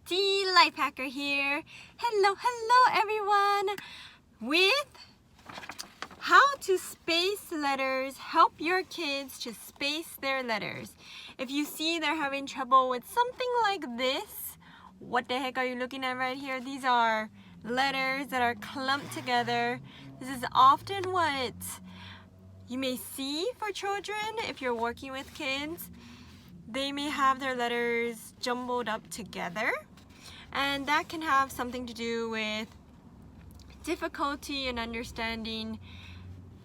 Tea Life Hacker here. Hello everyone. With how to space letters, help your kids to space their letters. If you see they're having trouble with something like this, what the heck are you looking at right here? These are letters that are clumped together. This is often what you may see for children if you're working with kids. They may have their letters jumbled up together, and that can have something to do with difficulty in understanding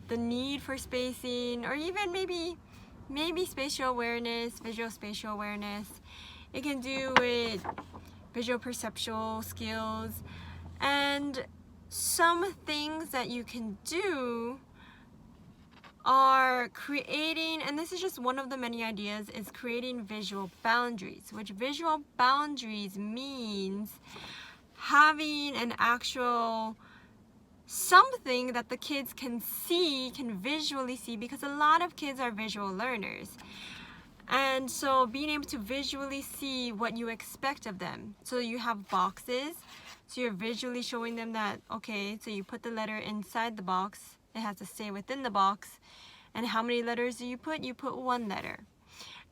the need for spacing, or even maybe spatial awareness, visual spatial awareness. It can do with visual perceptual skills, and some things that you can do are creating, and this is just one of the many ideas, is creating visual boundaries, which visual boundaries means having an actual something that the kids can see, can visually see, because a lot of kids are visual learners. And so being able to visually see what you expect of them. So you have boxes, so you're visually showing them that, okay, so you put the letter inside the box, it has to stay within the box. And how many letters do you put? You put one letter.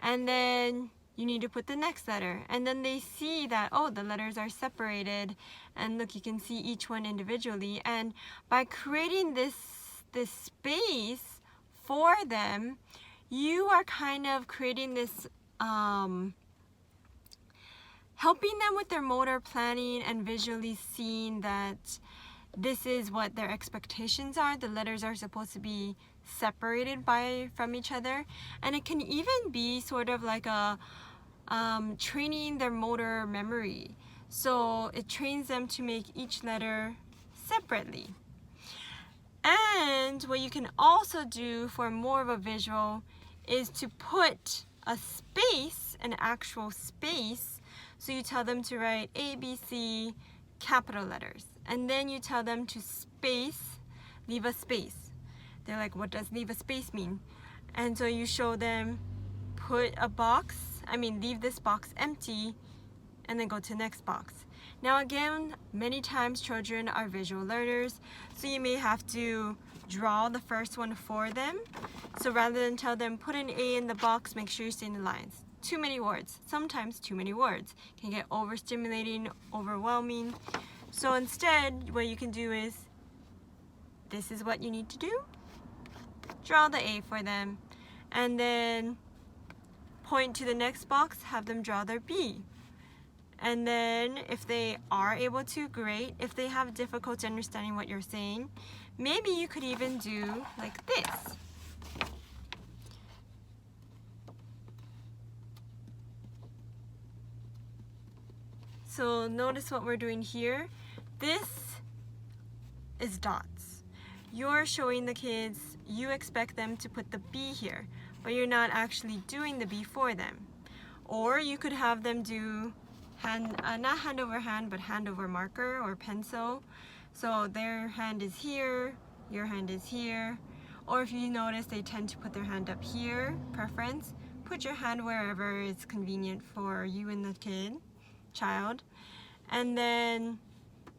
And then you need to put the next letter. And then they see that, oh, the letters are separated. And look, you can see each one individually. And by creating this space for them, you are kind of creating this, helping them with their motor planning and visually seeing that this is what their expectations are. The letters are supposed to be separated from each other, and it can even be sort of like a training their motor memory. So it trains them to make each letter separately. And what you can also do for more of a visual is to put a space, an actual space. So you tell them to write A, B, C, capital letters. And then you tell them to space, leave a space. They're like, what does leave a space mean? And so you show them, leave this box empty, and then go to the next box. Now again, many times children are visual learners, so you may have to draw the first one for them. So rather than tell them, put an A in the box, make sure you stay in the lines. Too many words. Sometimes too many words can get overstimulating, overwhelming. So instead, what you can do is, this is what you need to do. Draw the A for them, and then point to the next box, have them draw their B. And then if they are able to, great. If they have difficulty understanding what you're saying, maybe you could even do like this. So notice what we're doing here. This is dots. You're showing the kids, you expect them to put the B here, but you're not actually doing the B for them. Or you could have them do not hand over hand, but hand over marker or pencil. So their hand is here, your hand is here. Or if you notice, they tend to put their hand up here, preference. Put your hand wherever it's convenient for you and the child, and then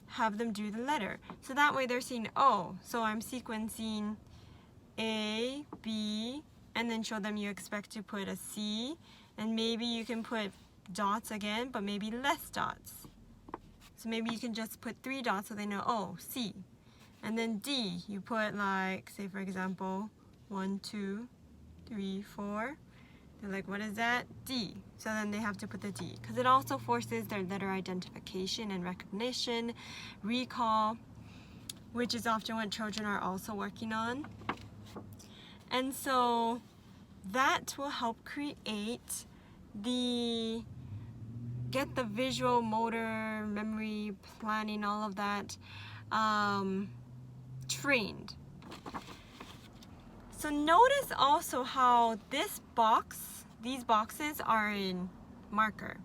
have them do the letter. So that way they're seeing, oh, so I'm sequencing A, B, and then show them you expect to put a C, and maybe you can put dots again, but maybe less dots. So maybe you can just put 3 dots so they know, oh, C. And then D, you put like, say for example, 1, 2, 3, 4. They're like, what is that? D. So then they have to put the D, because it also forces their letter identification and recognition, recall, which is often what children are also working on. And so that will help get the visual, motor, memory, planning, all of that trained. So notice also how these boxes are in marker,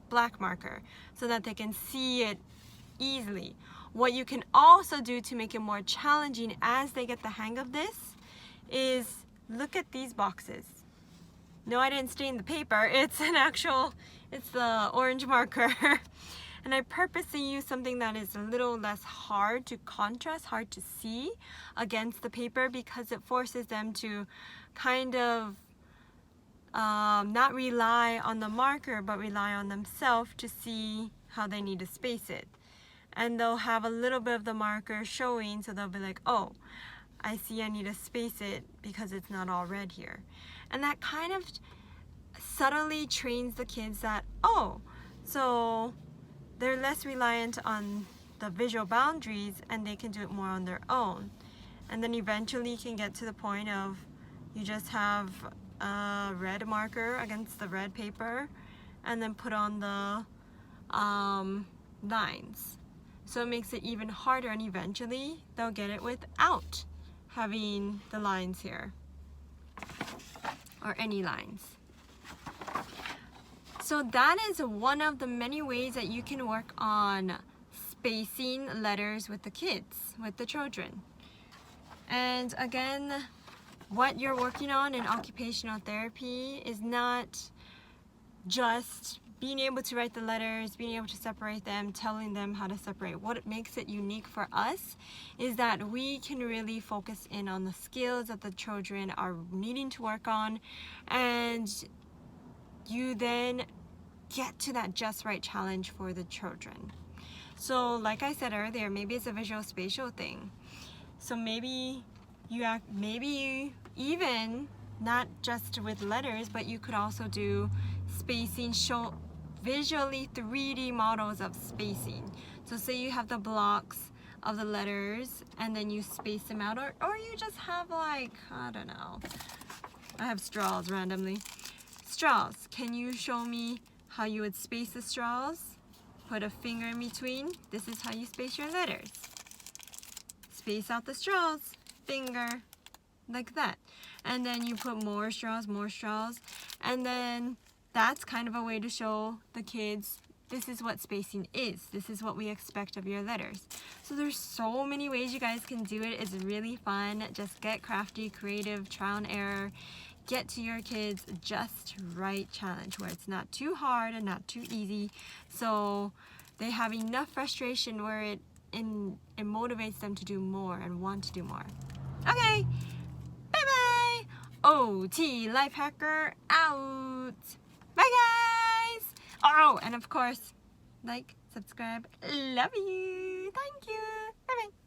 black marker, so that they can see it easily. What you can also do to make it more challenging as they get the hang of this is look at these boxes. no, I didn't stain the paper. It's the orange marker. And I purposely use something that is a little less hard to contrast, hard to see against the paper, because it forces them to kind of not rely on the marker, but rely on themselves to see how they need to space it. And they'll have a little bit of the marker showing, so they'll be like, oh, I see I need to space it because it's not all red here. And that kind of subtly trains the kids that, oh, so they're less reliant on the visual boundaries and they can do it more on their own. And then eventually you can get to the point of you just have a red marker against the red paper and then put on the lines. So it makes it even harder, and eventually they'll get it without having the lines here or any lines. So that is one of the many ways that you can work on spacing letters with the kids, with the children. And again, what you're working on in occupational therapy is not just being able to write the letters, being able to separate them, telling them how to separate. What makes it unique for us is that we can really focus in on the skills that the children are needing to work on, and you then get to that just right challenge for the children. So like I said earlier, maybe it's a visual spatial thing. So maybe you even not just with letters, but you could also do spacing, show visually 3D models of spacing. So say you have the blocks of the letters and then you space them out, or you just have like, I don't know, I have straws randomly. Straws, can you show me how you would space the straws? Put a finger in between. This is how you space your letters. Space out the straws, finger, like that. And then you put more straws, and then that's kind of a way to show the kids this is what spacing is. This is what we expect of your letters. So there's so many ways you guys can do it. It's really fun. Just get crafty, creative, trial and error. Get to your kids just right challenge where it's not too hard and not too easy. So they have enough frustration where it motivates them to do more and want to do more. Okay, bye-bye. OT Life Hacker out. Bye, guys. Oh, and of course, like, subscribe. Love you. Thank you. Bye-bye.